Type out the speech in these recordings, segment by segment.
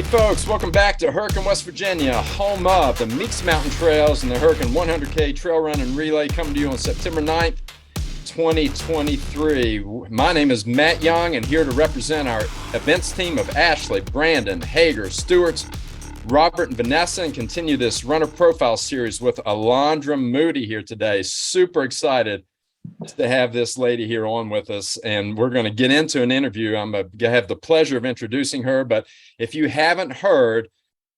Hey folks, welcome back to Hurricane, West Virginia, home of the Meeks Mountain Trails and the Hurricane 100K Trail Run and Relay, coming to you on September 9th, 2023. My name is Matt Young, and here to represent our events team of Ashley, Brandon, Hager, Stewart's, Robert, and Vanessa, and continue this runner profile series with Alondra Moody here today. Super excited to have this lady here on with us, and we're going to get into an interview. I'm going to have the pleasure of introducing her, but if you haven't heard,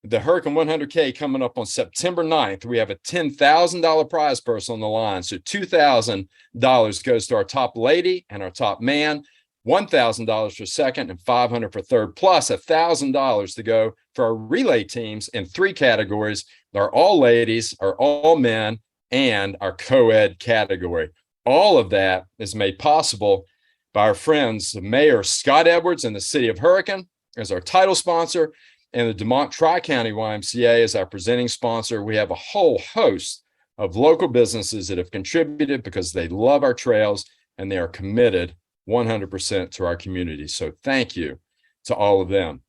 the Hurricane 100K coming up on September 9th, we have a $10,000 prize purse on the line. So $2,000 goes to our top lady and our top man, $1,000 for second, and $500 for third, plus $1,000 to go for our relay teams in three categories: our all ladies, our all men, and our co-ed category. All of that is made possible by our friends, Mayor Scott Edwards and the City of Hurricane as our title sponsor, and the Dumont Tri-County YMCA as our presenting sponsor. We have a whole host of local businesses that have contributed because they love our trails and they are committed 100% to our community. So thank you to all of them.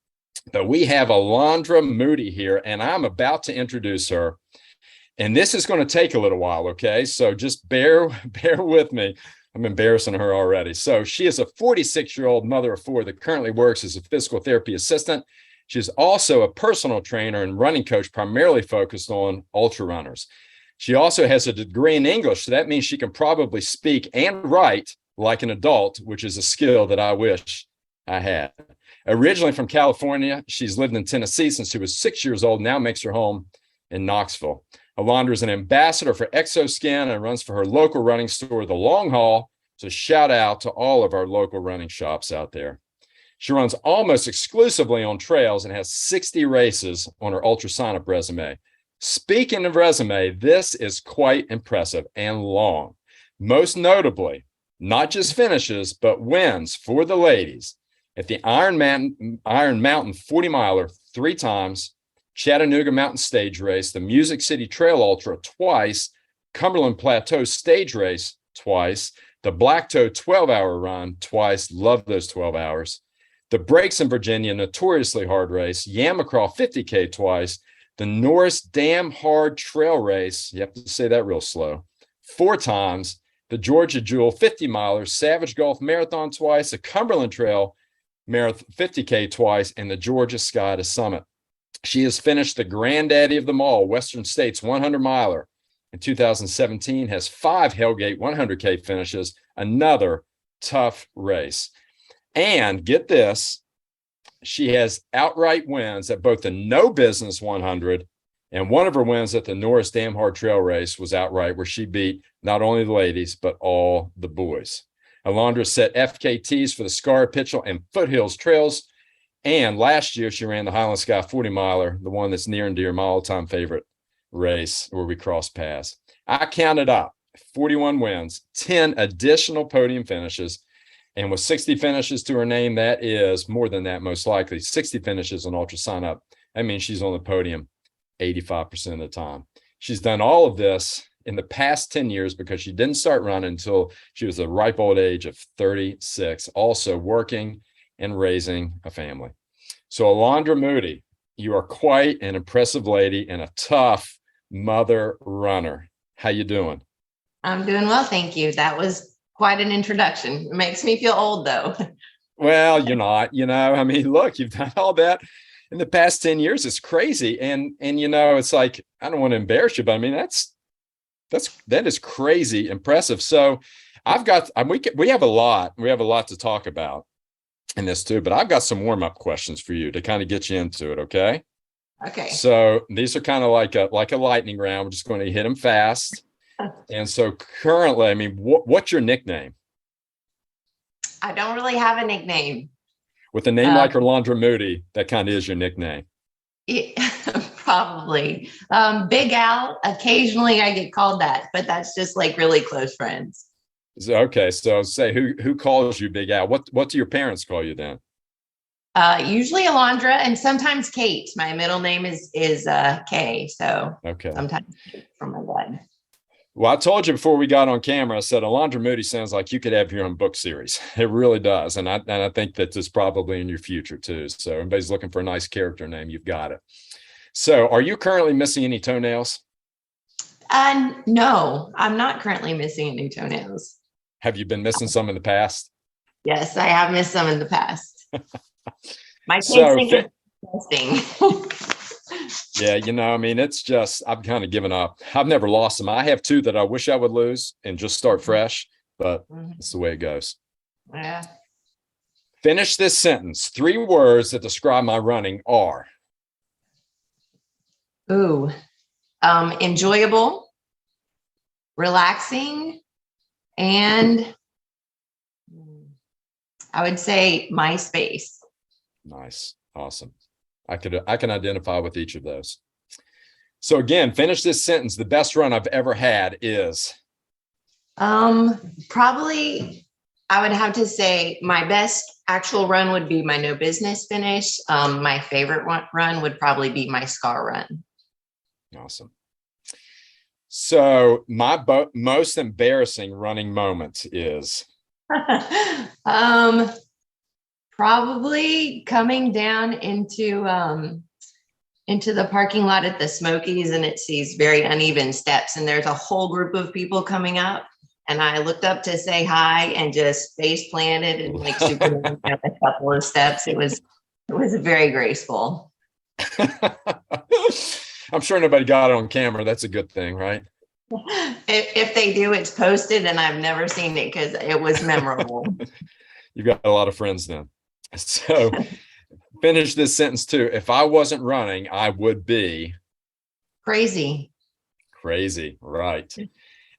But we have Alondra Moody here, and I'm about to introduce her. And this is going to take a little while, okay? So just bear with me. I'm embarrassing her already. So she is a 46-year-old mother of four that currently works as a physical therapy assistant. She's also a personal trainer and running coach, primarily focused on ultra runners. She also has a degree in English, so that means she can probably speak and write like an adult, which is a skill that I wish I had. Originally from California, she's lived in Tennessee since she was 6 years old, now makes her home in Knoxville. Alondra is an ambassador for Xoskin and runs for her local running store, The Long Haul. So shout out to all of our local running shops out there. She runs almost exclusively on trails and has 60 races on her ultra sign-up resume. Speaking of resume, this is quite impressive and long. Most notably, not just finishes, but wins for the ladies at the Iron Mountain 40 miler 3 times, Chattanooga Mountain Stage Race, the Music City Trail Ultra twice, Cumberland Plateau Stage Race twice, the Black Toe 12-hour run twice, love those 12 hours, the Breaks in Virginia, notoriously hard race, Yamacraw 50K twice, the Norris Damn Hard Trail Race, you have to say that real slow, 4 times, the Georgia Jewel 50 miler, Savage Gulf Marathon twice, the Cumberland Trail Marathon 50K twice, and the Georgia Sky to Summit. She has finished the granddaddy of them all, Western States 100 miler in 2017, has 5 Hellgate 100K finishes, another tough race. And get this, she has outright wins at both the No Business 100, and one of her wins at the Norris Damn Hard Trail Race was outright, where she beat not only the ladies, but all the boys. Alondra set FKTs for the Scar, Pitchell, and Foothills Trails. And last year, she ran the Highland Sky 40 miler, the one that's near and dear, my all-time favorite race, where we crossed paths. I counted up 41 wins, 10 additional podium finishes, and with 60 finishes to her name, that is more than that, most likely. 60 finishes on ultra sign up. That means she's on the podium 85% of the time. She's done all of this in the past 10 years because she didn't start running until she was the ripe old age of 36, also working and raising a family. So Alondra Moody, you are quite an impressive lady and a tough mother runner. How you doing? I'm doing well, thank you. That was quite an introduction. It makes me feel old, though. Well, you're not, I mean, look, you've done all that in the past 10 years. It's crazy. And it's like, I don't want to embarrass you, but I mean, that is crazy impressive. So we have a lot to talk about in this too, but I've got some warm-up questions for you to kind of get you into it. Okay. So these are kind of like a lightning round. We're just going to hit them fast. And so currently, I mean, what's your nickname? I don't really have a nickname. With a name like Alondra Moody, that kind of is your nickname. Probably. Big Al, occasionally I get called that, but that's just like really close friends. Okay, so say who calls you Big Al? What do your parents call you then? Usually Alondra and sometimes Kate. My middle name is Kay, so okay. Sometimes from my dad. Well, I told you before we got on camera, I said, Alondra Moody sounds like you could have your own book series. It really does. And I think that is probably in your future too. So everybody's looking for a nice character name. You've got it. So are you currently missing any toenails? No, I'm not currently missing any toenails. Have you been missing some in the past? Yes, I have missed some in the past. My kids So, think it's disgusting. yeah, I mean, it's just, I've kind of given up. I've never lost them. I have two that I wish I would lose and just start fresh, but it's the way it goes. Yeah. Finish this sentence. 3 words that describe my running are. Ooh, enjoyable, relaxing, and I would say my space. Nice. Awesome. I can identify with each of those. So again, finish this sentence. The best run I've ever had is. Probably I would have to say my best actual run would be my no business finish. My favorite run would probably be my scar run. Awesome. So my most embarrassing running moment is. Probably coming down into the parking lot at the Smokies, and it's these very uneven steps, and there's a whole group of people coming up, and I looked up to say hi and just face planted and like Superman down a couple of steps. It was very graceful. I'm sure nobody got it on camera. That's a good thing, right? If they do, it's posted, and I've never seen it because it was memorable. You've got a lot of friends then. So finish this sentence too. If I wasn't running, I would be crazy. Crazy, right.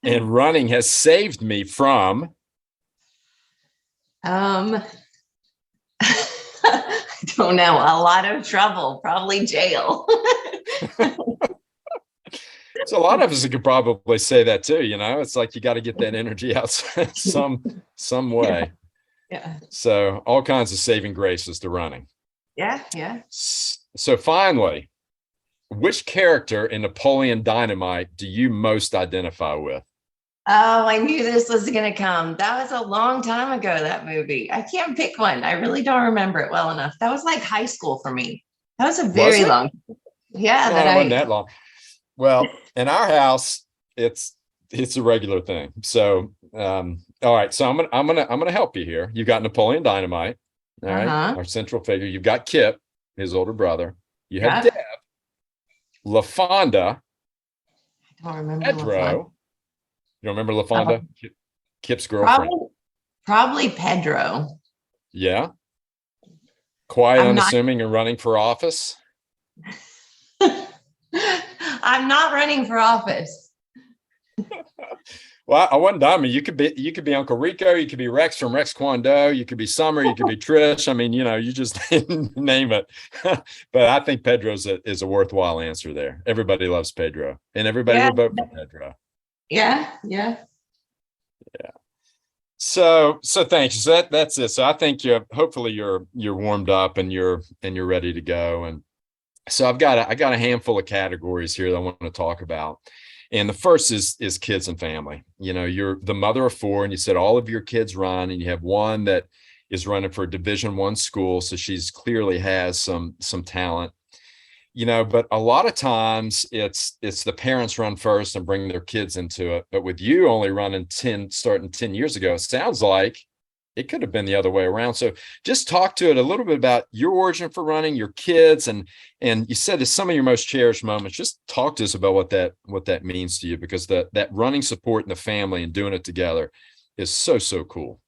And running has saved me from I don't know, a lot of trouble, probably jail. So a lot of us could probably say that too, it's like you got to get that energy out some way. Yeah. So all kinds of saving graces to running. Yeah. So finally, which character in Napoleon Dynamite do you most identify with? Oh, I knew this was going to come. That was a long time ago, that movie. I can't pick one. I really don't remember it well enough. That was like high school for me. That was a very long. Yeah. No, it wasn't that long. Well, in our house, it's a regular thing. So, all right. So I'm gonna help you here. You've got Napoleon Dynamite, all right, our central figure. You've got Kip, his older brother. You have Deb, LaFonda. I don't remember Pedro. LaFonda. You don't remember LaFonda? Kip's girlfriend. Probably Pedro. Yeah. Quiet, unassuming, and running for office. I'm not running for office. Well, I wasn't dumb. You could be Uncle Rico. You could be Rex from Rex Kwon Do. You could be Summer. You could be Trish. I mean, you just name it. But I think Pedro's is a worthwhile answer there. Everybody loves Pedro, and everybody would vote for Pedro. Yeah. So thanks. So that's it. So I think hopefully you're warmed up and you're ready to go. And so I got a handful of categories here that I want to talk about. And the first is kids and family. You're the mother of 4, and you said all of your kids run, and you have one that is running for a Division I school. So she's clearly has some talent, but a lot of times it's the parents run first and bring their kids into it. But with you only starting 10 years ago, it sounds like it could have been the other way around. So just talk to it a little bit about your origin for running, your kids, and you said it's some of your most cherished moments. Just talk to us about what that means to you, because that running support in the family and doing it together is so cool.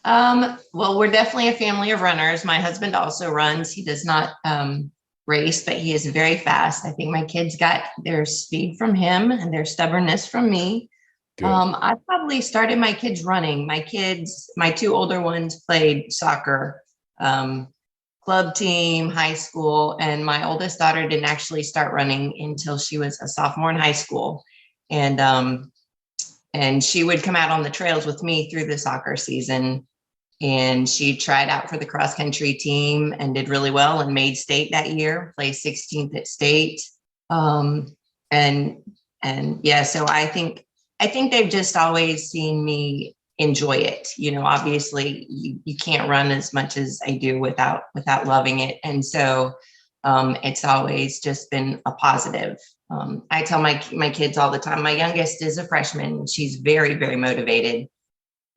Well, we're definitely a family of runners. My husband also runs. He does not race, but he is very fast. I think my kids got their speed from him and their stubbornness from me. I probably started my kids running. My 2 older ones played soccer, club team, high school, and my oldest daughter didn't actually start running until she was a sophomore in high school. And she would come out on the trails with me through the soccer season. And she tried out for the cross country team and did really well and made state that year, placed 16th at state. And And yeah, so I think they've just always seen me enjoy it. You know, obviously you can't run as much as I do without loving it. And so it's always just been a positive. I tell my kids all the time, my youngest is a freshman. She's very, very motivated.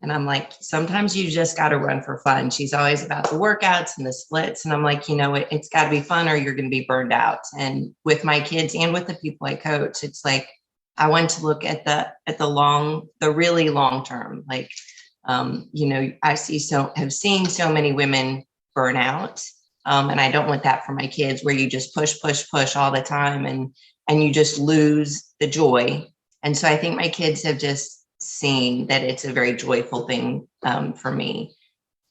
And I'm like, sometimes you just got to run for fun. She's always about the workouts and the splits. And I'm like, you know, it's got to be fun or you're going to be burned out. And with my kids and with the people I coach, it's like, I want to look at the really long term. Like, you know, have seen so many women burn out. And I don't want that for my kids, where you just push all the time and you just lose the joy. And so I think my kids have just seen that it's a very joyful thing for me.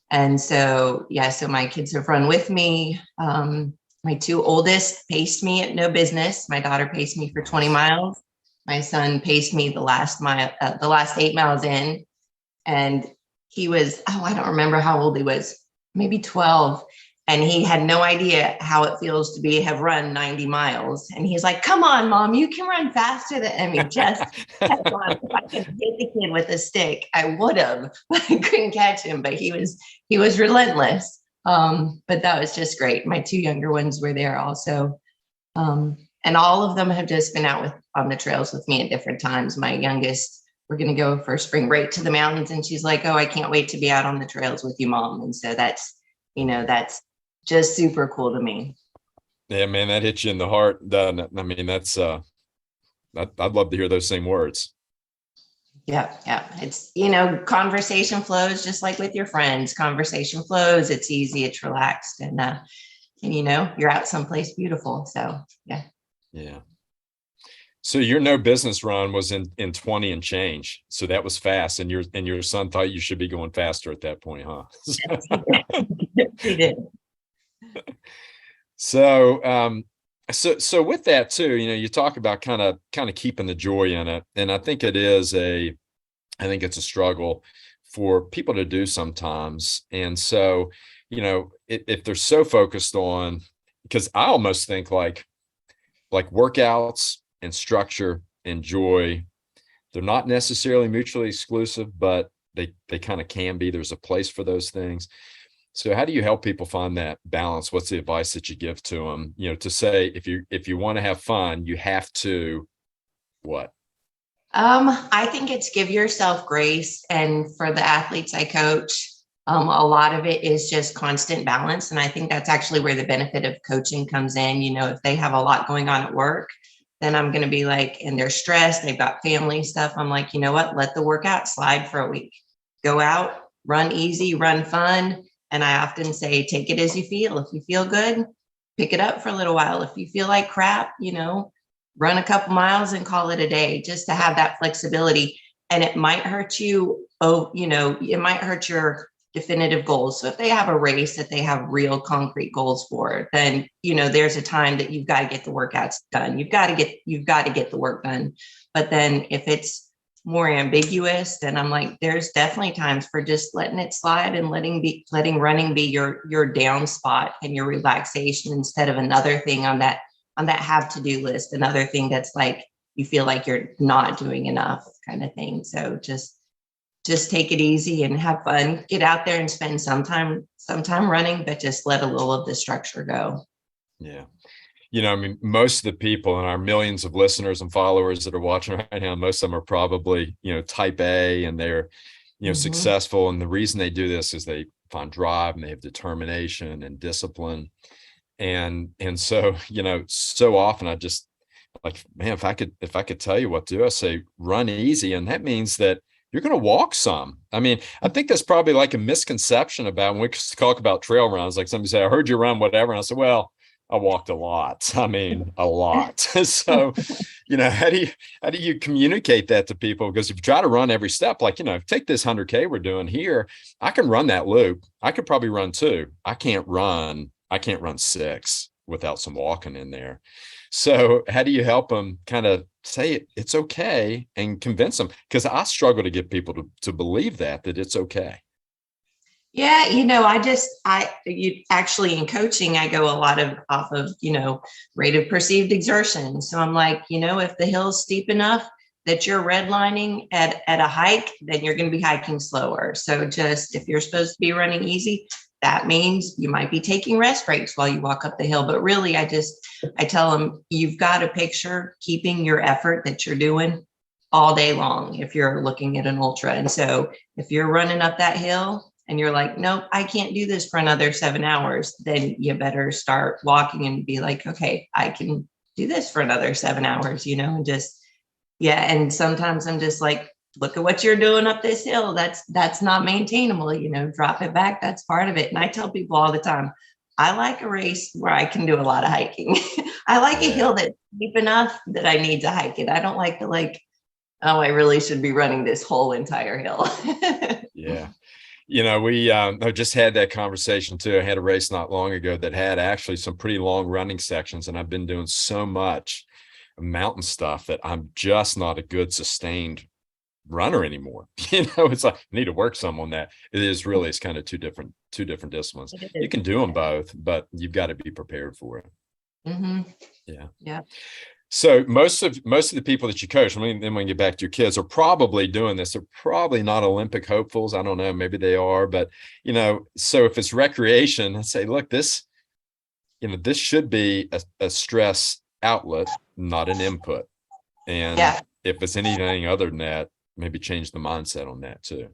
And so, yeah, so my kids have run with me. My two oldest paced me at no business. My daughter paced me for 20 miles. My son paced me the last 8 miles in. And he was, I don't remember how old he was, maybe 12. And he had no idea how it feels to have run 90 miles. And he's like, come on, Mom, you can run faster than, I mean, just kept on. If I could hit the kid with a stick, I would have, but I couldn't catch him. But he was relentless. But that was just great. My two younger ones were there also. And all of them have just been out on the trails with me at different times. My youngest, we're going to go for spring break to the mountains. And she's like, oh, I can't wait to be out on the trails with you, Mom. And so that's just super cool to me. Yeah, man, that hits you in the heart, doesn't it? I mean, that's I'd love to hear those same words. Yeah. It's, you know, conversation flows just like with your friends. Conversation flows. It's easy. It's relaxed, and you know, you're out someplace beautiful. So yeah. Yeah. So your no business run was in 20 and change. So that was fast, and your son thought you should be going faster at that point, huh? He did. So so with that too, you know, you talk about kind of keeping the joy in it, and I think it's a struggle for people to do sometimes. And so, you know, if they're so focused on, because I almost think like workouts and structure and joy, they're not necessarily mutually exclusive, but they kind of can be. There's a place for those things. So how do you help people find that balance? What's the advice that you give to them? You know, to say, if you want to have fun, you have to what? I think it's give yourself grace. And for the athletes I coach, a lot of it is just constant balance. And I think that's actually where the benefit of coaching comes in. You know, if they have a lot going on at work, then I'm going to be like, and they're stressed, they've got family stuff. I'm like, you know what, let the workout slide for a week. Go out, run easy, run fun. And I often say, take it as you feel. If you feel good, pick it up for a little while. If you feel like crap, you know, run a couple miles and call it a day, just to have that flexibility. And it might hurt you. Oh, you know, it might hurt your definitive goals. So if they have a race that they have real concrete goals for, then, you know, there's a time that you've got to get the workouts done. You've got to get the work done. But then if it's more ambiguous, then I'm like, there's definitely times for just letting it slide and letting running be your down spot and your relaxation, instead of another thing on that have to do list, another thing that's like, you feel like you're not doing enough kind of thing. So just take it easy and have fun, get out there and spend some time running, but just let a little of the structure go. Yeah. You know, I mean, most of the people in our millions of listeners and followers that are watching right now, most of them are probably, you know, type A, and they're, you know, successful. And the reason they do this is they find drive and they have determination and discipline. And so, you know, so often I just like, man, if I could tell you what to do, I say, run easy. And that means that you're going to walk some. I mean, I think that's probably like a misconception about when we talk about trail runs. Like somebody say, I heard you run whatever. And I said, well, I walked a lot. I mean, a lot. So, you know, how do you communicate that to people? Because if you try to run every step, like, you know, take this 100K we're doing here, I can run that loop. I could probably run 2. I can't run 6 without some walking in there. So how do you help them kind of say it's okay and convince them? Because I struggle to get people to believe that it's okay. Yeah, you actually in coaching, I go a lot of off of, rate of perceived exertion. So I'm like, if the hill's steep enough that you're redlining at a hike, then you're going to be hiking slower. So just if you're supposed to be running easy, that means you might be taking rest breaks while you walk up the hill. But really, I tell them, you've got to picture keeping your effort that you're doing all day long if you're looking at an ultra. And so if you're running up that hill, and you're like, nope, I can't do this for another 7 hours, then you better start walking and be like, okay, I can do this for another 7 hours, and just, yeah. And sometimes I'm just like, look at what you're doing up this hill. That's not maintainable, drop it back. That's part of it. And I tell people all the time, I like a race where I can do a lot of hiking. I like a hill that's deep enough that I need to hike it. I don't like to oh, I really should be running this whole entire hill. Yeah. We I just had that conversation too. I had a race not long ago that had actually some pretty long running sections, and I've been doing so much mountain stuff that I'm just not a good sustained runner anymore. It's like I need to work some on that. It's kind of two different disciplines. You can do them both, but you've got to be prepared for it. Mm-hmm. Yeah. Yeah. So most of the people that you coach, then when you get back to your kids, are probably doing this. They're probably not Olympic hopefuls. I don't know, maybe they are, but so if it's recreation, I say, look, this should be a stress outlet, not an input. And if it's anything other than that, maybe change the mindset on that too.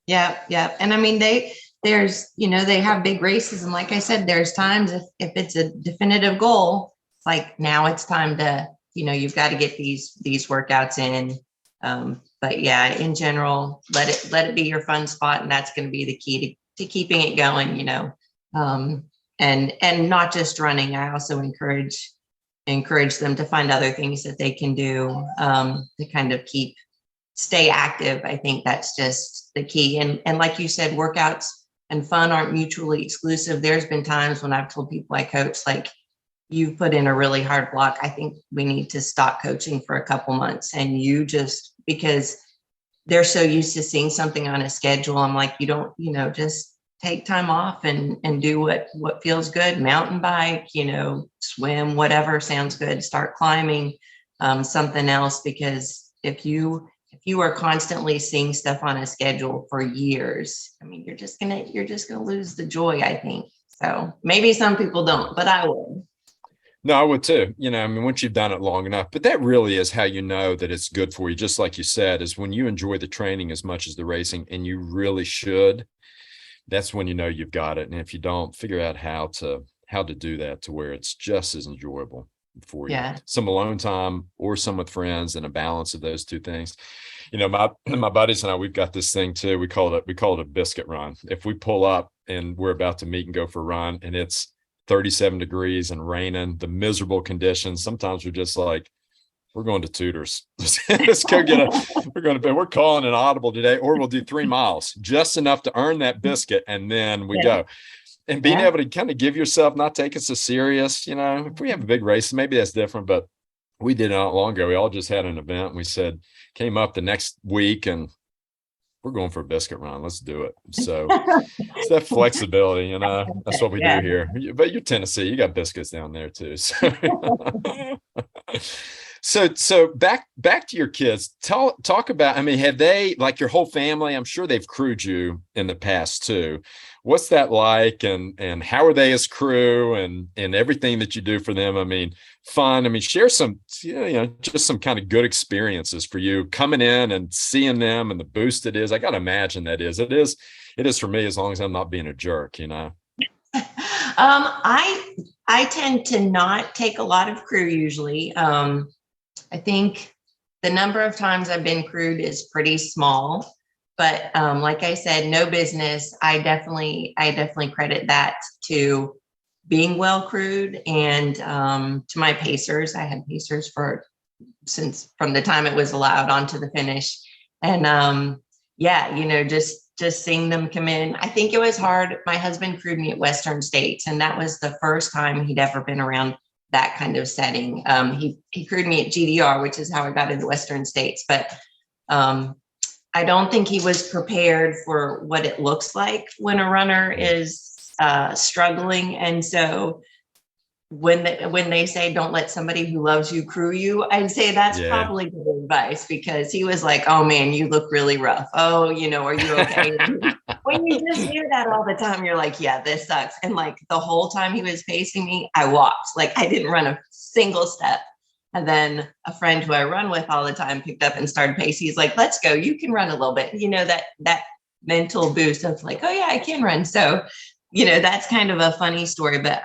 Yeah. Yeah. And I mean, they have big races. And like I said, there's times if it's a definitive goal, like now it's time to, you've got to get these workouts in. But yeah, in general, let it be your fun spot. And that's going to be the key to keeping it going, and not just running. I also encourage them to find other things that they can do, to kind of stay active. I think that's just the key. And like you said, workouts and fun aren't mutually exclusive. There's been times when I've told people I coach, like, you've put in a really hard block. I think we need to stop coaching for a couple months. And because they're so used to seeing something on a schedule, I'm like, you don't, just take time off and do what feels good. Mountain bike, swim, whatever sounds good. Start climbing, something else. Because if you are constantly seeing stuff on a schedule for years, I mean, you're just gonna lose the joy, I think. So maybe some people don't, but I would. No, I would too. Once you've done it long enough, but that really is how you know that it's good for you. Just like you said, is when you enjoy the training as much as the racing, and you really should, that's when you've got it. And if you don't, figure out how to do that to where it's just as enjoyable for you. Yeah. Some alone time or some with friends, and a balance of those two things. My buddies and I, we've got this thing too. We call it a biscuit run. If we pull up and we're about to meet and go for a run, and it's 37 degrees and raining, the miserable conditions, sometimes we're just like, we're going to Tutors. Let's go we're calling an audible today, or we'll do 3 miles, just enough to earn that biscuit, and then we go. And being able to kind of give yourself, not take it so serious. If we have a big race, maybe that's different, but we did it not long ago. We all just had an event, and we came up the next week, and we're going for a biscuit run. Let's do it. So it's that flexibility, that's what we do here. But you're Tennessee, you got biscuits down there too. So back to your kids. Talk about, have they, like your whole family, I'm sure they've crewed you in the past too. What's that like, and how are they as crew, and everything that you do for them? Fun. Share some, just some kind of good experiences for you coming in and seeing them, and the boost it is. I got to imagine that is. It is for me, as long as I'm not being a jerk, I tend to not take a lot of crew usually. I think the number of times I've been crewed is pretty small, but like I said, no business. I definitely credit that to being well crewed, and to my pacers. I had pacers from the time it was allowed on to the finish. And just seeing them come in. I think it was hard. My husband crewed me at Western States, and that was the first time he'd ever been around that kind of setting. He crewed me at GDR, which is how I got into Western States. But I don't think he was prepared for what it looks like when a runner is struggling. And so when they say don't let somebody who loves you crew you, I'd say that's probably good advice, because he was like, oh man, you look really rough. Oh, are you okay? When you just hear that all the time, you're like, yeah, this sucks. And like the whole time he was pacing me, I walked. Like I didn't run a single step. And then a friend who I run with all the time picked up and started pacing. He's like, let's go. You can run a little bit. That mental boost of like, oh yeah, I can run. So, that's kind of a funny story, but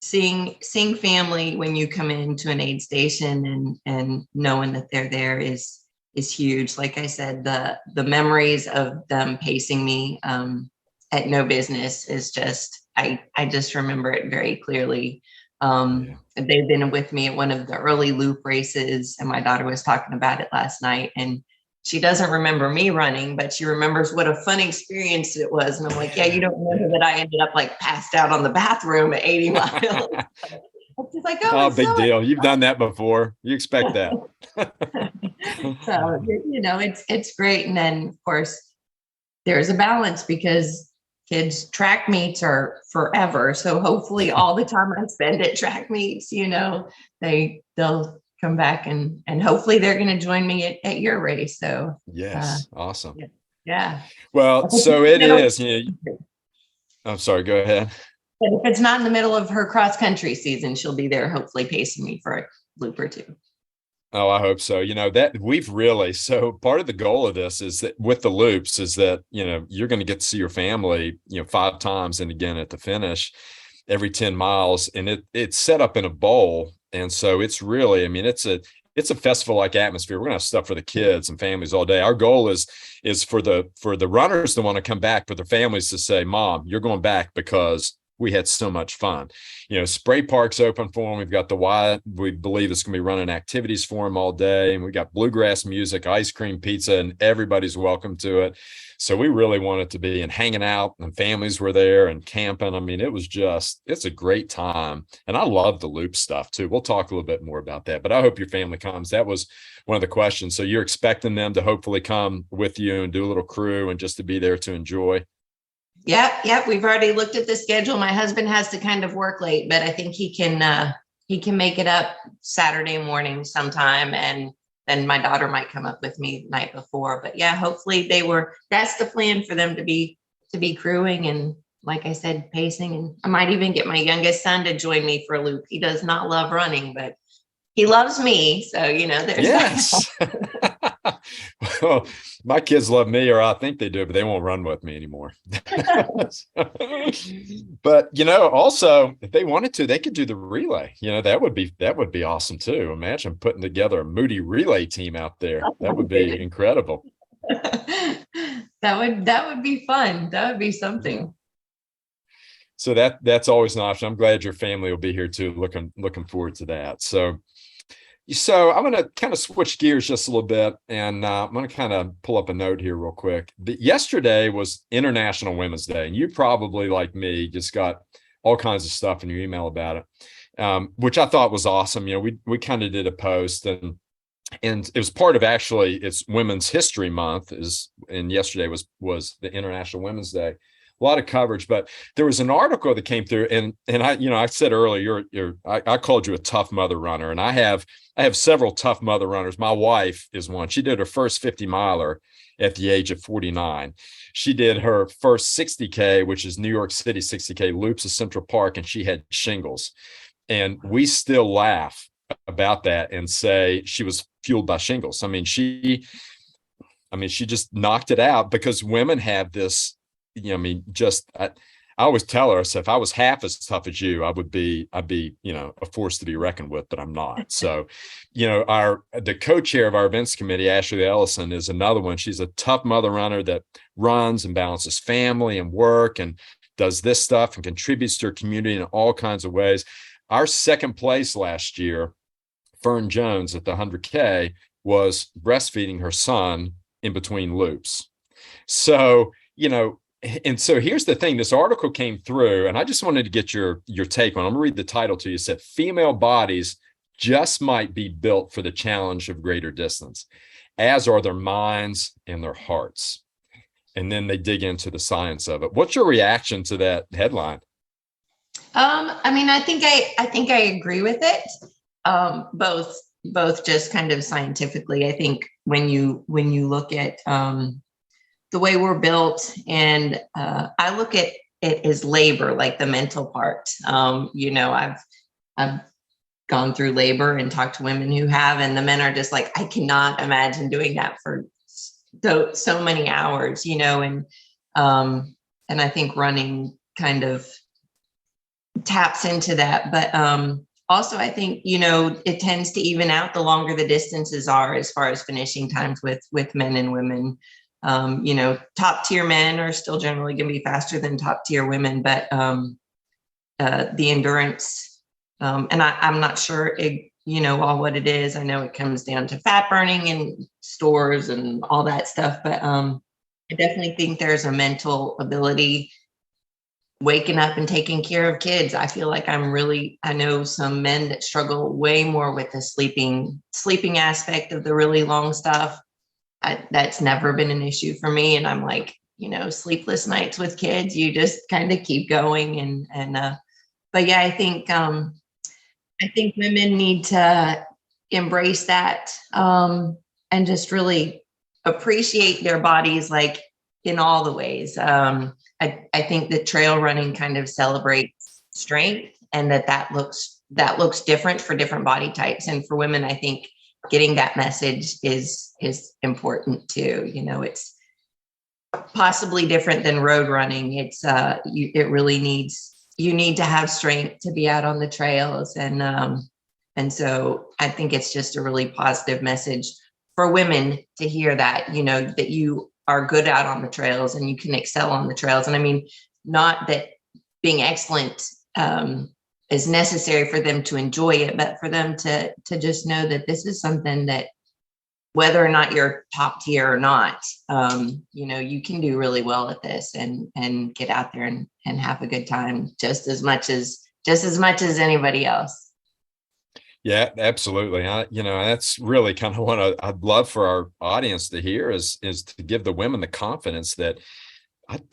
seeing family when you come into an aid station and knowing that they're there is huge. Like I said, the memories of them pacing me at no business is just, I just remember it very clearly. They've been with me at one of the early loop races, and my daughter was talking about it last night, and she doesn't remember me running, but she remembers what a fun experience it was. And I'm like, yeah, you don't remember that I ended up like passed out on the bathroom at 80 miles. She's like, oh, big deal. You've done that before. You expect that. So, it's great. And then of course there's a balance, because kids' track meets are forever. So hopefully all the time I spend at track meets, they'll come back and hopefully they're going to join me at your race. So yes, awesome. Yeah. Well, so it is. I'm sorry. Go ahead. But if it's not in the middle of her cross country season, she'll be there hopefully pacing me for a loop or two. Oh, I hope so. That we've really, so part of the goal of this is that with the loops is that, you're going to get to see your family, 5 times and again at the finish every 10 miles. And it's set up in a bowl. And so it's really, it's a festival-like atmosphere. We're going to have stuff for the kids and families all day. Our goal is for the runners to want to come back, for their families to say, Mom, you're going back because we had so much fun. Spray park's open for them. We've got the Y. We believe it's going to be running activities for them all day. And we got bluegrass music, ice cream, pizza, and everybody's welcome to it. So we really want it to be, and hanging out, and families were there and camping. It's a great time. And I love the loop stuff too. We'll talk a little bit more about that, but I hope your family comes. That was one of the questions. So you're expecting them to hopefully come with you and do a little crew and just to be there to enjoy. Yep. We've already looked at the schedule. My husband has to kind of work late, but I think he can make it up Saturday morning sometime. And then my daughter might come up with me the night before. But yeah, hopefully that's the plan for them to be crewing. And like I said, pacing. And I might even get my youngest son to join me for a loop. He does not love running, but he loves me. So, there's yes. Well, my kids love me, or I think they do, but they won't run with me anymore. But, also if they wanted to, they could do the relay. That would be awesome too. Imagine putting together a Moody relay team out there. That would be incredible. That would be fun. That would be something. So that's always an option. I'm glad your family will be here too. Looking forward to that. So I'm going to kind of switch gears just a little bit, and I'm going to kind of pull up a note here real quick. Yesterday was International Women's Day, and you probably, like me, just got all kinds of stuff in your email about it, which I thought was awesome. We kind of did a post, and it was part of, actually, it's Women's History Month, and yesterday was the International Women's Day. A lot of coverage, but there was an article that came through, and I said earlier, I called you a tough mother runner, and I have several tough mother runners. My wife is one. She did her first 50 miler at the age of 49. She did her first 60K, which is New York City 60K, loops of Central Park, and she had shingles. And we still laugh about that and say she was fueled by shingles. She just knocked it out, because women have this. I always tell her, so if I was half as tough as you, I'd be, a force to be reckoned with, but I'm not. So, the co-chair of our events committee, Ashley Ellison, is another one. She's a tough mother runner that runs and balances family and work and does this stuff and contributes to her community in all kinds of ways. Our second place last year, Fern Jones at the 100K, was breastfeeding her son in between loops. So, and so here's the thing, this article came through, and I just wanted to get your take on it. I'm gonna read the title to you. It said, "Female Bodies just might be built for the challenge of greater distance, as are their minds and their hearts. And then they dig into the science of it. What's your reaction to that headline? I mean, I think I agree with it. Both just kind of scientifically. I think when you look at the way we're built, and I look at it as labor, like the mental part. I've gone through labor and talked to women who have, and the men are just like, I cannot imagine doing that for so many hours, and I think running kind of taps into that. But also I think, it tends to even out the longer the distances are as far as finishing times with men and women. Top tier men are still generally going to be faster than top tier women, but the endurance, and I'm not sure, all what it is. I know it comes down to fat burning and stores and all that stuff, but I definitely think there's a mental ability. Waking up and taking care of kids. I feel like I know some men that struggle way more with the sleeping aspect of the really long stuff. That's never been an issue for me. And I'm like, sleepless nights with kids, you just kind of keep going. But yeah, I think women need to embrace that, and just really appreciate their bodies, like in all the ways. I think that trail running kind of celebrates strength, and that looks different for different body types. And for women, I think getting that message is important too. It's possibly different than road running. It's it really you need to have strength to be out on the trails. And so I think it's just a really positive message for women to hear that, that you are good out on the trails and you can excel on the trails. And I mean, not that being excellent is necessary for them to enjoy it, but for them to just know that this is something that, whether or not you're top tier or not, you can do really well at this and get out there and have a good time just as much as anybody else. Yeah, absolutely. That's really kind of what I'd love for our audience to hear is to give the women the confidence that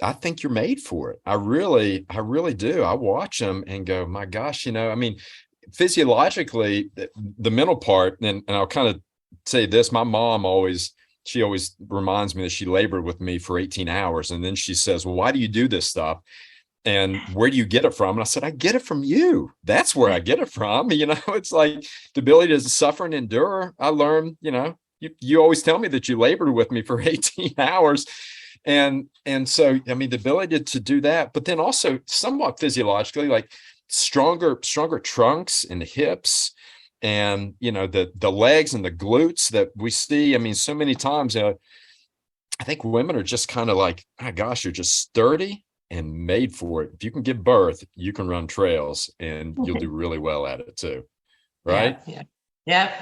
I think you're made for it. I really do. I watch them and go, my gosh, I mean, physiologically, the mental part, and I'll kind of say this, my mom she always reminds me that she labored with me for 18 hours. And then she says, well, why do you do this stuff? And where do you get it from? And I said, I get it from you. That's where I get it from. It's like the ability to suffer and endure. I learned, you always tell me that you labored with me for 18 hours. And so, I mean, the ability to do that, but then also somewhat physiologically, like stronger trunks and hips and, the legs and the glutes that we see. I mean, so many times, I think women are just kind of like, oh gosh, you're just sturdy and made for it. If you can give birth, you can run trails and you'll do really well at it too. Right? Yeah.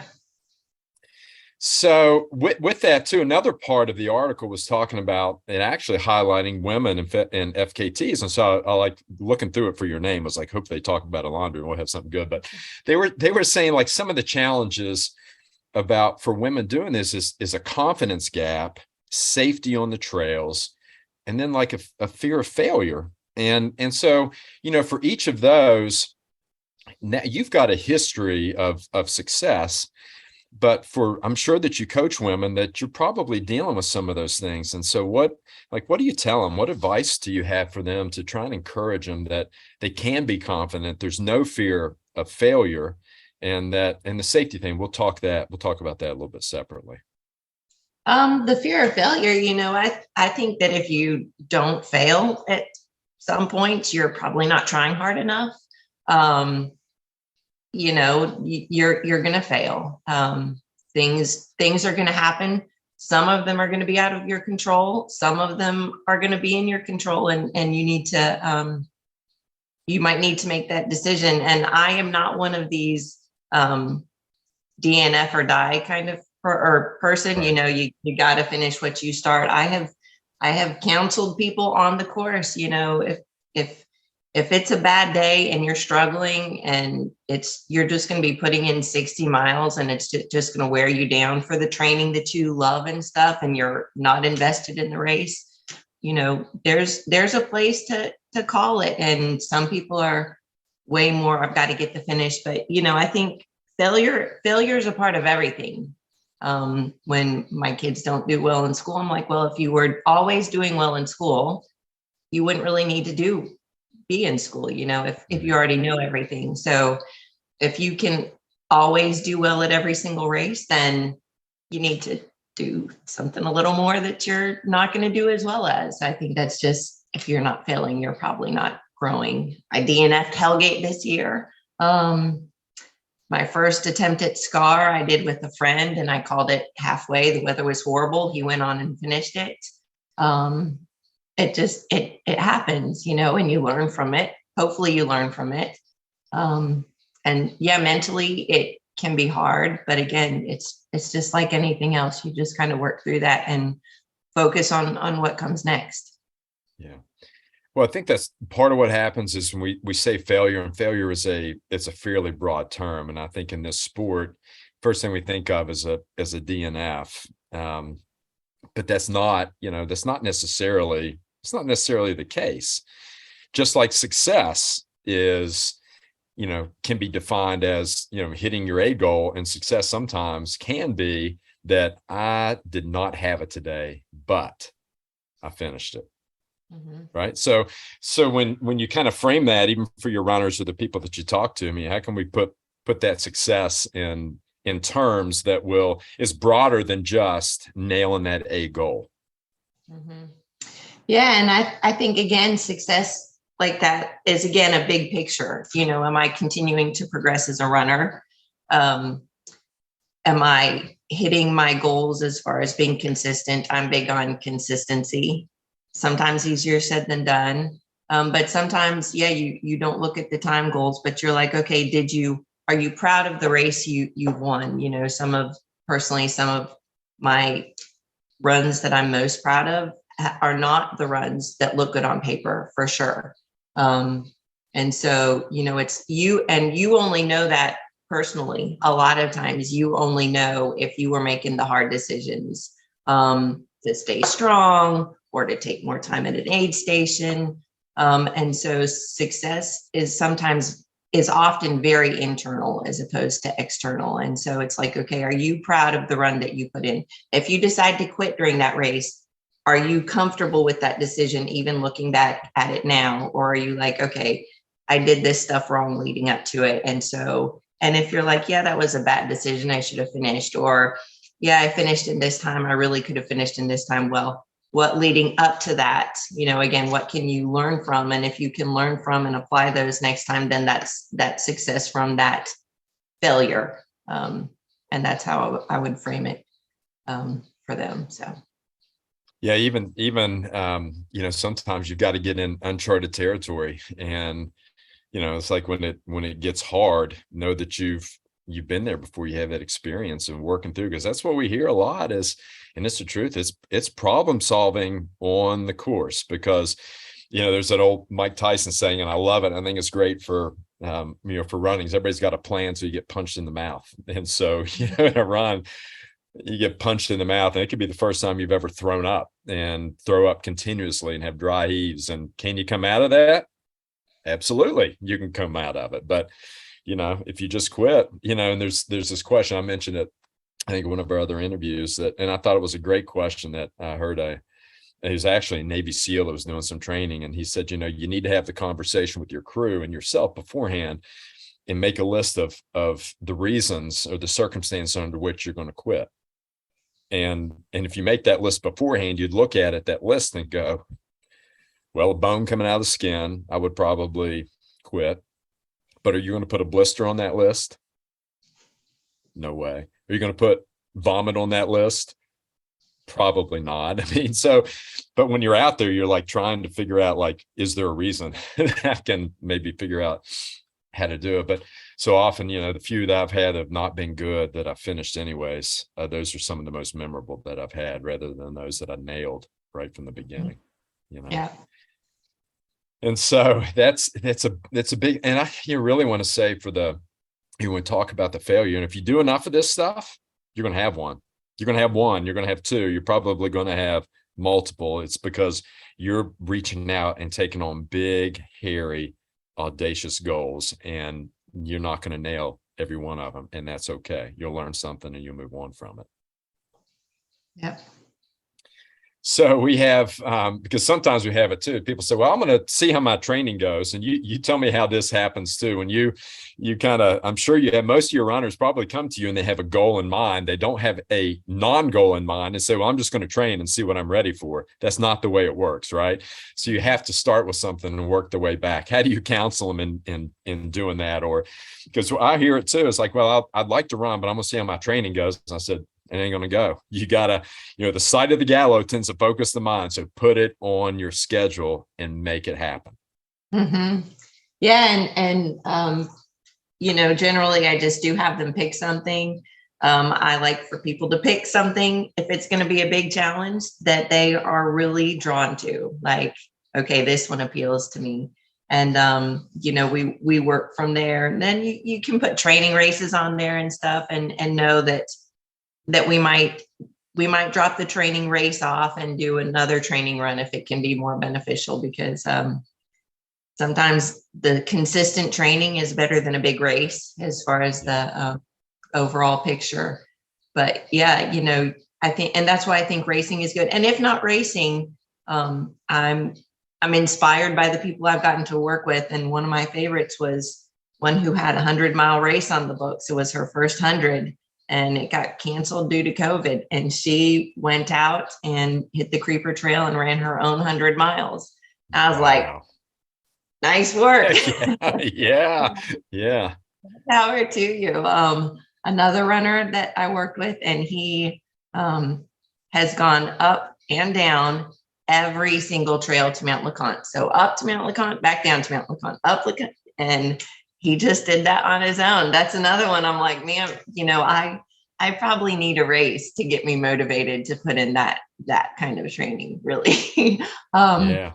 So with that too, another part of the article was talking about and actually highlighting women and FKTs. And so I like looking through it for your name. I was like, hope they talk about Alondra and we'll have something good. But they were saying like some of the challenges for women doing this is a confidence gap, safety on the trails, and then like a fear of failure. And so, for each of those, now you've got a history of success, but I'm sure that you coach women that you're probably dealing with some of those things. And so what do you tell them? What advice do you have for them to try and encourage them that they can be confident? There's no fear of failure, and the safety thing, we'll talk about that a little bit separately. The fear of failure, I think that if you don't fail at some point, you're probably not trying hard enough. You're going to fail. Things are going to happen. Some of them are going to be out of your control. Some of them are going to be in your control, and you might need to make that decision. And I am not one of these DNF or die kind of person. Right. You got to finish what you start. I have counseled people on the course. If if it's a bad day and you're struggling and you're just going to be putting in 60 miles and it's just going to wear you down for the training that you love and stuff, and you're not invested in the race, there's a place to call it. And some people are way more, I've got to get the finish. But, I think failure is a part of everything. When my kids don't do well in school, I'm like, well, if you were always doing well in school, you wouldn't really need to be in school, if you already know everything. So if you can always do well at every single race, then you need to do something a little more that you're not going to do as well as. I think that's just, if you're not failing, you're probably not growing. I DNF'd Hellgate this year. My first attempt at Scar, I did with a friend, and I called it halfway. The weather was horrible. He went on and finished it. It happens, and you learn from it. Hopefully you learn from it. And yeah, mentally it can be hard, but again, it's just like anything else. You just kind of work through that and focus on what comes next. Yeah. Well, I think that's part of what happens is when we say failure, and failure it's a fairly broad term. And I think in this sport, first thing we think of is a DNF. But that's not necessarily the case. Just like success is, can be defined as, hitting your A goal, and success sometimes can be that I did not have it today, but I finished it. Mm-hmm. Right. So when you kind of frame that, even for your runners or the people that you talk to, I mean, how can we put that success in terms that is broader than just nailing that A goal? Mm-hmm. Yeah. And I think, again, success like that is, again, a big picture. Am I continuing to progress as a runner? Am I hitting my goals as far as being consistent? I'm big on consistency. Sometimes easier said than done. But sometimes, yeah, you don't look at the time goals, but you're like, okay, are you proud of the race you've won? Some of my runs that I'm most proud of are not the runs that look good on paper, for sure. And so, it's you, and you only know that personally. A lot of times you only know if you were making the hard decisions to stay strong or to take more time at an aid station. And so success is often very internal as opposed to external. And so it's like, okay, are you proud of the run that you put in? If you decide to quit during that race, are you comfortable with that decision, even looking back at it now? Or are you like, okay, I did this stuff wrong leading up to it. And if you're like, yeah, that was a bad decision, I should have finished, or yeah, I finished in this time, I really could have finished in this time. Well, what leading up to that, again, what can you learn from? And if you can learn from and apply those next time, then that's success from that failure. And that's how I would frame it for them. So. Yeah, even sometimes you've got to get in uncharted territory, and it's like when it gets hard, know that you've been there before, you have that experience and working through, because that's what we hear a lot is, and it's the truth, it's problem solving on the course. Because there's that old Mike Tyson saying, and I love it, I think it's great for for running, everybody's got a plan so you get punched in the mouth. And so in a run you get punched in the mouth, and it could be the first time you've ever thrown up, and throw up continuously and have dry heaves. And can you come out of that? Absolutely, you can come out of it. But if you just quit, and there's this question, I mentioned it, I think, in one of our other interviews, and I thought it was a great question that I heard. He was actually a Navy SEAL that was doing some training, and he said, you need to have the conversation with your crew and yourself beforehand, and make a list of the reasons or the circumstance under which you're going to quit. And if you make that list beforehand, you'd look at that list and go, well, a bone coming out of the skin, I would probably quit. But are you going to put a blister on that list? No way. Are you going to put vomit on that list? Probably not. I mean, but when you're out there, you're like trying to figure out, like, is there a reason that I can maybe figure out how to do it? But so often, the few that I've had have not been good that I finished anyways. Those are some of the most memorable that I've had, rather than those that I nailed right from the beginning. Yeah. And so that's a big, and you really want to say you want to talk about the failure. And if you do enough of this stuff, you're going to have one. You're going to have one. You're going to have two. You're probably going to have multiple. It's because you're reaching out and taking on big, hairy, audacious goals, and you're not going to nail every one of them. And that's okay. You'll learn something and you'll move on from it. Yep. So we have, because sometimes we have it too. People say, well, I'm going to see how my training goes. And you tell me how this happens too. When you kind of, I'm sure you have, most of your runners probably come to you and they have a goal in mind. They don't have a non-goal in mind and say, well, I'm just going to train and see what I'm ready for. That's not the way it works, right? So you have to start with something and work the way back. How do you counsel them in doing that? Or because I hear it too. It's like, well, I'd like to run, but I'm going to see how my training goes. And I said, it ain't going to go. You got to, the sight of the gallows tends to focus the mind. So put it on your schedule and make it happen. Mm-hmm. Yeah. And generally I just do have them pick something. I like for people to pick something, if it's going to be a big challenge that they are really drawn to, like, okay, this one appeals to me. And, we work from there, and then you can put training races on there and stuff and know that we might drop the training race off and do another training run if it can be more beneficial, because sometimes the consistent training is better than a big race as far as the overall picture. But yeah, I think, and that's why I think racing is good. And if not racing, I'm inspired by the people I've gotten to work with. And one of my favorites was one who had 100-mile race on the books. It was her first 100. And it got canceled due to COVID. And she went out and hit the Creeper Trail and ran her own 100 miles. I was like, nice work. Yeah. Power to you. Another runner that I worked with, and he has gone up and down every single trail to Mount LeConte. So up to Mount LeConte, back down to Mount LeConte, up LeConte, and he just did that on his own. That's another one. I'm like, man, I probably need a race to get me motivated to put in that kind of training, really. But yeah,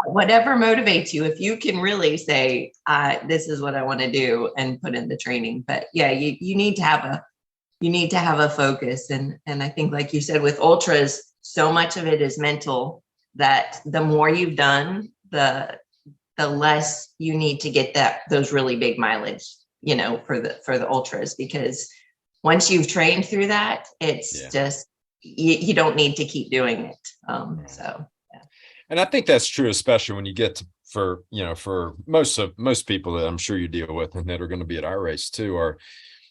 whatever motivates you, if you can really say, this is what I want to do, and put in the training. But yeah, you need to have a focus. And I think, like you said, with ultras, so much of it is mental, that the more you've done, the less you need to get those really big mileage, for the ultras, because once you've trained through that, it's just, you don't need to keep doing it. So, yeah. And I think that's true, especially when you get to, for most people that I'm sure you deal with and that are going to be at our race too, are,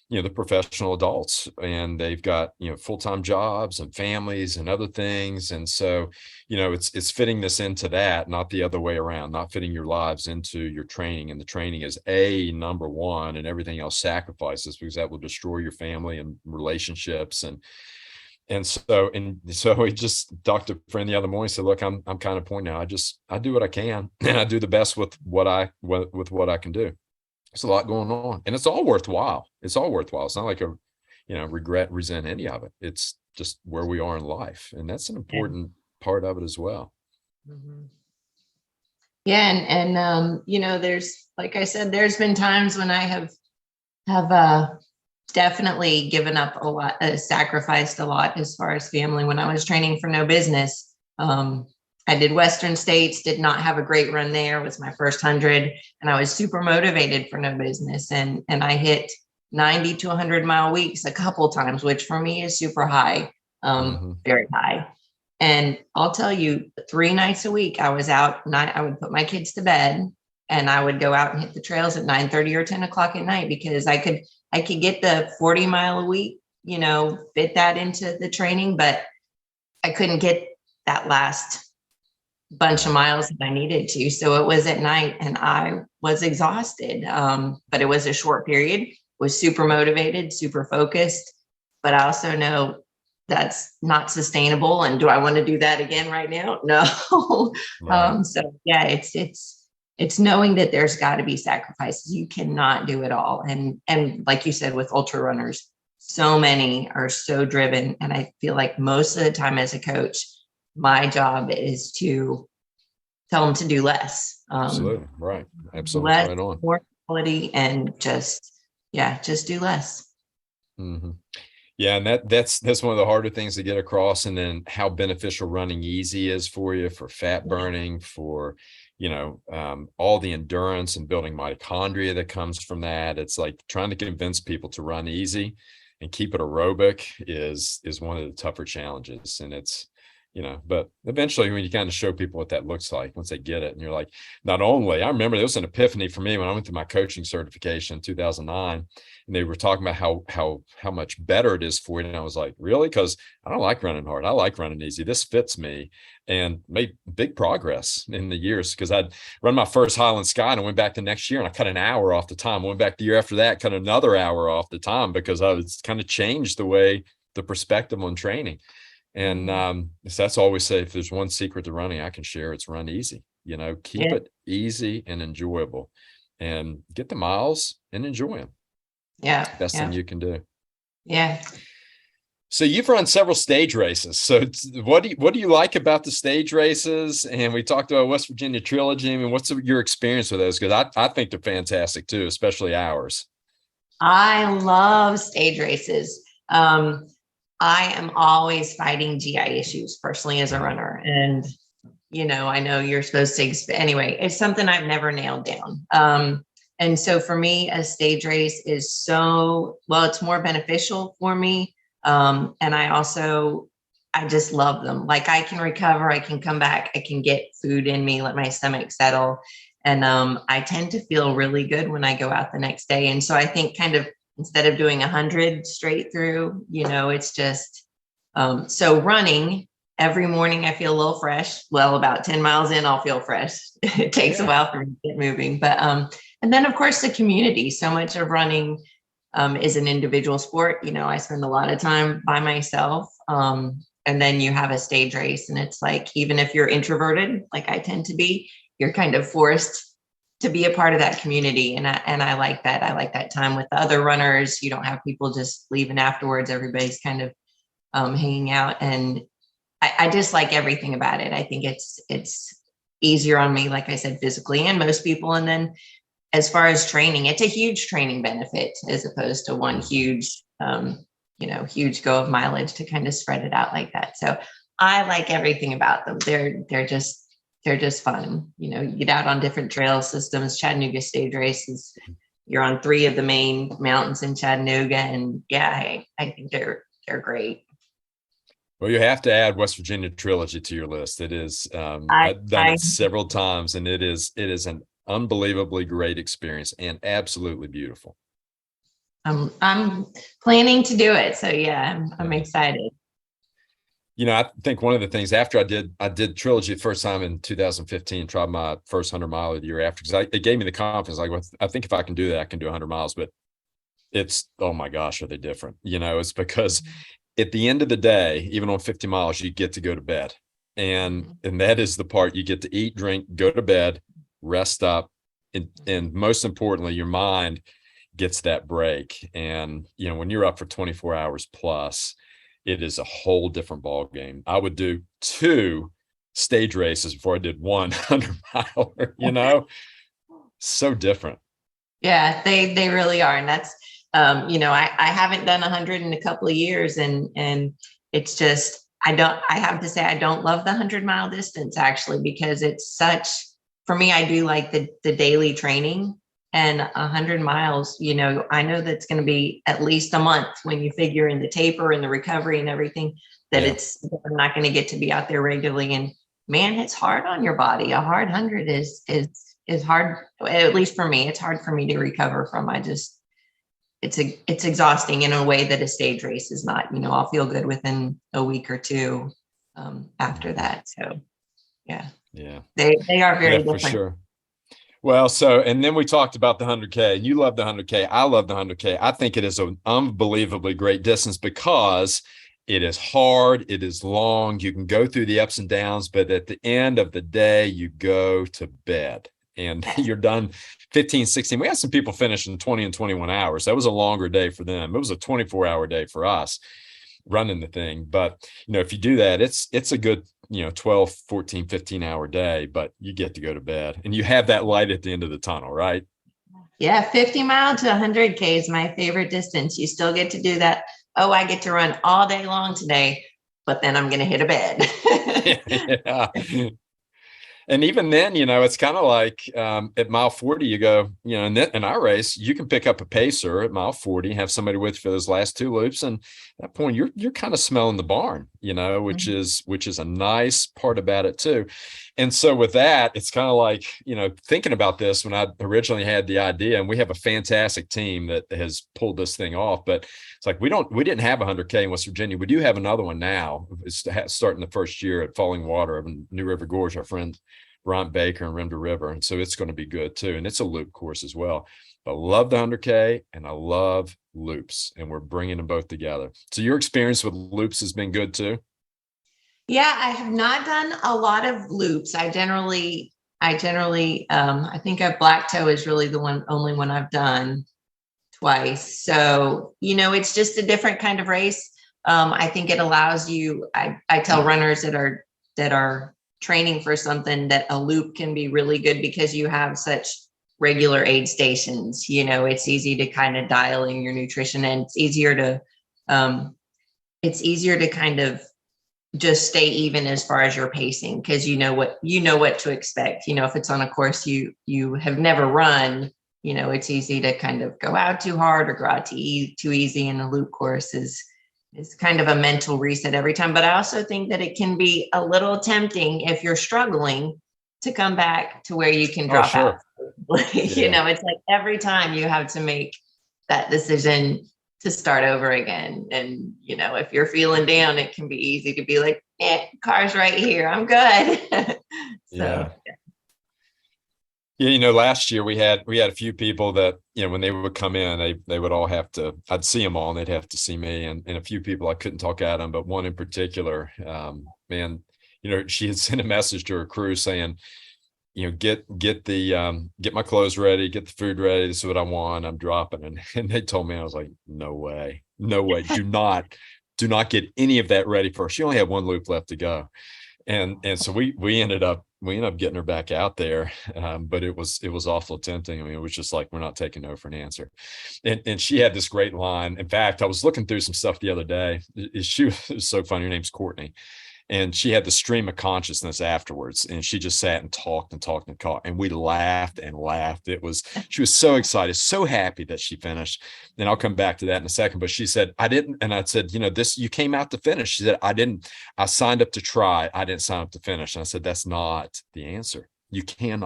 the professional adults, and they've got, full-time jobs and families and other things. And so, it's fitting this into that, not the other way around, not fitting your lives into your training. And the training is number one, and everything else sacrifices, because that will destroy your family and relationships. And so we just talked to a friend the other morning, said, look, I'm kind of point now. I do what I can, and I do the best with what I can do. It's a lot going on, and it's all worthwhile. It's not like resent any of it. It's just where we are in life. And that's an important part of it as well. Mm-hmm. Yeah. And there's, like I said, there's been times when I have definitely given up a lot, sacrificed a lot as far as family. When I was training for No Business, I did Western States, did not have a great run there. It was my first 100, and I was super motivated for No Business. And I hit 90 to 100-mile weeks a couple times, which for me is super high, very high. And I'll tell you, 3 nights a week, I was out. I would put my kids to bed, and I would go out and hit the trails at 9:30 or 10 o'clock at night, because I could get the 40-mile a week, fit that into the training, but I couldn't get that last bunch of miles that I needed to. So it was at night, and I was exhausted. But it was a short period, was super motivated, super focused, but I also know that's not sustainable. And do I want to do that again right now? No. Right. So yeah, it's knowing that there's got to be sacrifices. You cannot do it all. And like you said, with ultra runners, so many are so driven. And I feel like most of the time as a coach, my job is to tell them to do less. Absolutely. Right. Absolutely. Less, Right on. more quality, and just do less. Mm-hmm. Yeah, and that's one of the harder things to get across, and then how beneficial running easy is for you, for fat burning, for all the endurance and building mitochondria that comes from that. It's like trying to convince people to run easy and keep it aerobic is one of the tougher challenges. And it's but eventually when you kind of show people what that looks like, once they get it, and you're like, not only, I remember there was an epiphany for me when I went through my coaching certification in 2009, and they were talking about how much better it is for you. And I was like, really? Because I don't like running hard. I like running easy. This fits me, and made big progress in the years, because I'd run my first Highland Sky and I went back the next year and I cut an hour off the time. I went back the year after that, cut another hour off the time, because I was kind of changed the perspective on training. And so that's always say, if there's one secret to running I can share, it's run easy. Keep it easy and enjoyable, and get the miles and enjoy them. Yeah. Best thing you can do. Yeah. So you've run several stage races. So what do you like about the stage races? And we talked about West Virginia Trilogy. I mean, what's your experience with those? Because I think they're fantastic too, especially ours. I love stage races. I am always fighting GI issues personally as a runner. And, I know you're supposed to, anyway, it's something I've never nailed down. And so for me, a stage race is it's more beneficial for me. And I just love them. Like, I can recover, I can come back, I can get food in me, let my stomach settle. And I tend to feel really good when I go out the next day. And so I think kind of, instead of doing 100 straight through, it's just, so running every morning, I feel a little fresh. Well, about 10 miles in, I'll feel fresh. It takes a while for me to get moving, but, and then of course the community, so much of running, is an individual sport. I spend a lot of time by myself. And then you have a stage race, and it's like, even if you're introverted, like I tend to be, you're kind of forced to be a part of that community. And I like that. I like that time with the other runners. You don't have people just leaving afterwards. Everybody's kind of hanging out. And I just like everything about it. I think it's easier on me, like I said, physically, and most people. And then as far as training, it's a huge training benefit, as opposed to one huge, huge go of mileage to kind of spread it out like that. So I like everything about them. They're just fun. You get out on different trail systems. Chattanooga Stage Race is, you're on 3 of the main mountains in Chattanooga. And yeah, I think they're great. Well, you have to add West Virginia Trilogy to your list. It is, I've done it several times, and it is an unbelievably great experience and absolutely beautiful. I'm planning to do it. So yeah, I'm excited. I think one of the things, after I did Trilogy the first time in 2015, tried my first 100 mile of the year after, because it gave me the confidence. Like, I think if I can do that, I can do 100 miles. But it's, oh my gosh, are they different? It's because at the end of the day, even on 50 miles, you get to go to bed. And that is the part. You get to eat, drink, go to bed, rest up. And most importantly, your mind gets that break. And, when you're up for 24 hours plus, it is a whole different ball game. I would do 2 stage races before I did 100 miler, so different. Yeah, they really are. And that's, I haven't done 100 in a couple of years, and it's just, I have to say, I don't love the 100-mile distance, actually, because it's such, for me, I do like the daily training. And 100 miles, I know that's going to be at least a month when you figure in the taper and the recovery and everything, that I'm not going to get to be out there regularly. And man, it's hard on your body. A hard 100 is hard, at least for me. It's hard for me to recover from. It's exhausting in a way that a stage race is not. I'll feel good within a week or 2 after that. So yeah, they are very different. For sure. Well, and then we talked about the 100K. You love the 100K. I love the 100K. I think it is an unbelievably great distance, because it is hard. It is long. You can go through the ups and downs, but at the end of the day, you go to bed and you're done 15, 16. We had some people finish in 20 and 21 hours. That was a longer day for them. It was a 24-hour day for us. running the thing. But, if you do that, it's a good, 12, 14, 15-hour day, but you get to go to bed and you have that light at the end of the tunnel, right? Yeah, 50 mile to 100K is my favorite distance. You still get to do that. Oh, I get to run all day long today, but then I'm going to hit a bed. Yeah. And even then, it's kind of like at mile 40, you go, in our race, you can pick up a pacer at mile 40, have somebody with you for those last two loops. And at that point, you're kind of smelling the barn, which is a nice part about it too. And so with that, it's kind of like, thinking about this when I originally had the idea, and we have a fantastic team that has pulled this thing off, but it's like, we didn't have 100K in West Virginia. We do have another one now. It's starting the first year at Falling Water in New River Gorge, our friend Ron Baker and Rim to River. And so it's going to be good too. And it's a loop course as well. But I love the 100K and I love loops, and we're bringing them both together. So your experience with loops has been good too? Yeah, I have not done a lot of loops. I generally, I think Black Toe is really the only one I've done twice. So, it's just a different kind of race. I think it allows you, I tell runners that are training for something, that a loop can be really good because you have such regular aid stations. It's easy to kind of dial in your nutrition, and it's easier to kind of just stay even as far as your pacing, because you know what to expect. If it's on a course you have never run, it's easy to kind of go out too hard or go out too easy. And a loop course is kind of a mental reset every time. But I also think that it can be a little tempting if you're struggling to come back to where you can drop out. It's like every time you have to make that decision to start over again. And, if you're feeling down, it can be easy to be like, car's right here, I'm good. Yeah. Yeah, last year we had a few people that, when they would come in, they would all have to, I'd see them all and they'd have to see me, and a few people I couldn't talk at them, but one in particular, man, she had sent a message to her crew saying, get my clothes ready, get the food ready. This is what I want. I'm dropping. And they told me, I was like, no way. Do not get any of that ready for her. She only had one loop left to go. And so we ended up getting her back out there. But it was awful tempting. I mean, it was just like, we're not taking no for an answer. And she had this great line. In fact, I was looking through some stuff the other day. She was so funny. Her name's Courtney. And she had the stream of consciousness afterwards, and she just sat and talked and talked and talked, and we laughed and laughed. She was so excited, so happy that she finished. And I'll come back to that in a second. But she said, I didn't. And I said, you came out to finish. She said, I signed up to try. I didn't sign up to finish. And I said, that's not the answer. You can't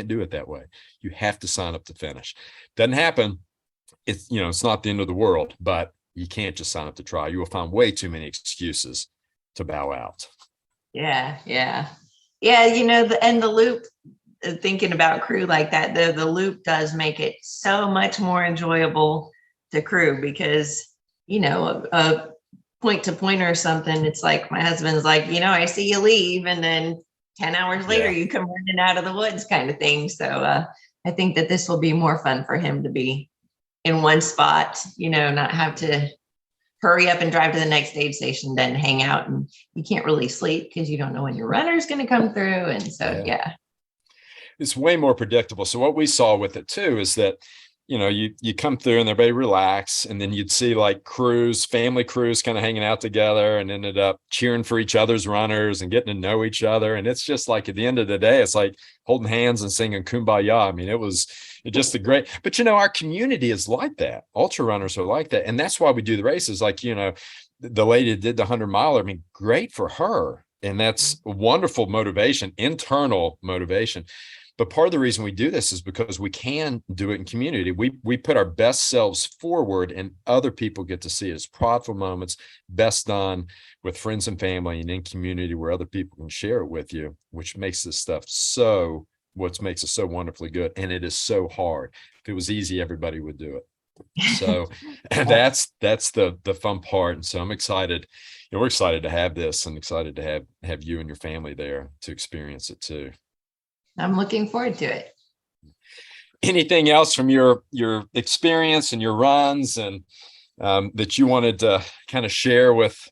do it that way. You have to sign up to finish. Doesn't happen. It's not the end of the world, but you can't just sign up to try. You will find way too many excuses to bow out. Yeah. And the loop, thinking about crew like that, the loop does make it so much more enjoyable to crew, because a point to point or something, it's like my husband's like, I see you leave, and then 10 hours later you come running out of the woods, kind of thing. So I think that this will be more fun for him to be in one spot, not have to hurry up and drive to the next aid station, then hang out, and you can't really sleep because you don't know when your runner's going to come through. And so, it's way more predictable. So what we saw with it too is that, you come through and everybody relax, and then you'd see like family crews kind of hanging out together and ended up cheering for each other's runners and getting to know each other. And it's just like, at the end of the day, it's like holding hands and singing Kumbaya. I mean, it's just a great, but our community is like that. Ultra runners are like that. And that's why we do the races. Like, the lady that did the 100-miler, I mean, great for her. And that's wonderful motivation, internal motivation. But part of the reason we do this is because we can do it in community. We put our best selves forward, and other people get to see it. It's prideful moments, best done with friends and family and in community where other people can share it with you, which makes this stuff what makes it so wonderfully good. And it is so hard. If it was easy, everybody would do it. So that's the fun part. And so I'm excited. We're excited to have this, and excited to have you and your family there to experience it too. I'm looking forward to it. Anything else from your experience and your runs and that you wanted to kind of share with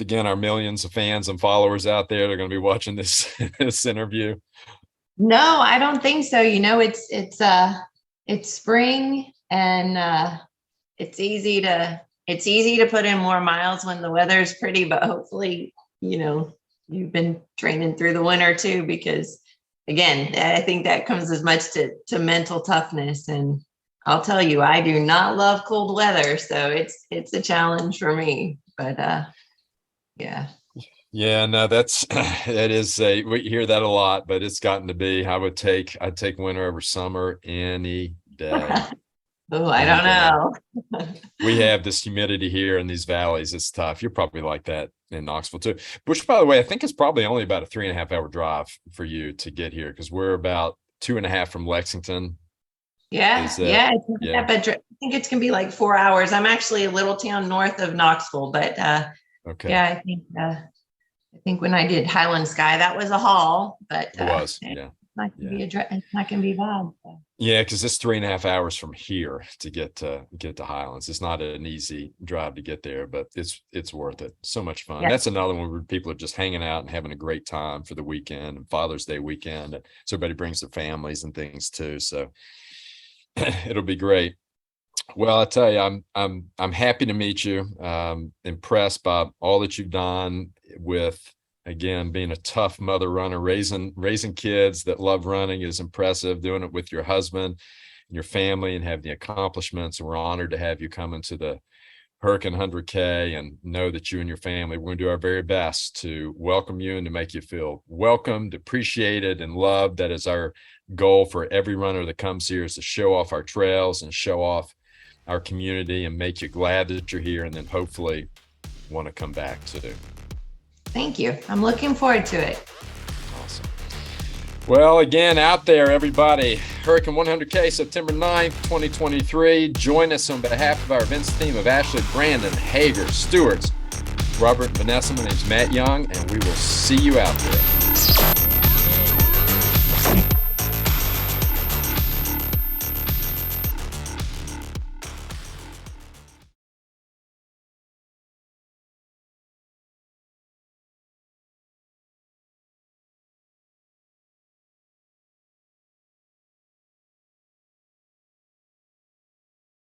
again our millions of fans and followers out there that are going to be watching this this interview? No, I don't think so. It's spring, and it's easy to put in more miles when the weather's pretty, but hopefully, you've been training through the winter too, because again, I think that comes as much to mental toughness. And I'll tell you, I do not love cold weather, so it's a challenge for me. But yeah. Yeah, no, that is we hear that a lot, but it's gotten to be, I'd take winter over summer any day. Oh, I don't know. We have this humidity here in these valleys. It's tough. You're probably like that in Knoxville too. Which, by the way, I think it's probably only about a 3.5 hour drive for you to get here, because we're about 2.5 from Lexington. Yeah, but I think it's gonna be like 4 hours. I'm actually a little town north of Knoxville, but okay. Yeah, I think when I did Highland Sky, that was a haul, but it was, yeah. It's not gonna be bad. So. Yeah, because it's 3.5 hours from here to get to Highlands. It's not an easy drive to get there, but it's worth it. So much fun. Yeah. That's another one where people are just hanging out and having a great time for the weekend and Father's Day weekend. So everybody brings their families and things too. So it'll be great. Well, I tell you, I'm happy to meet you. Impressed by all that you've done with, again, being a tough mother runner, raising kids that love running is impressive. Doing it with your husband and your family and having the accomplishments. And we're honored to have you come into the Hurricane 100K, and know that you and your family, we're going to do our very best to welcome you and to make you feel welcomed, appreciated, and loved. That is our goal for every runner that comes here, is to show off our trails and show off our community and make you glad that you're here, and then hopefully want to come back too. Thank you. I'm looking forward to it. Awesome. Well, again, out there, everybody, Hurricane 100K, September 9th, 2023. Join us on behalf of our events team of Ashley, Brandon, Hager, Stewarts, Robert, and Vanessa. My name's Matt Young, and we will see you out there.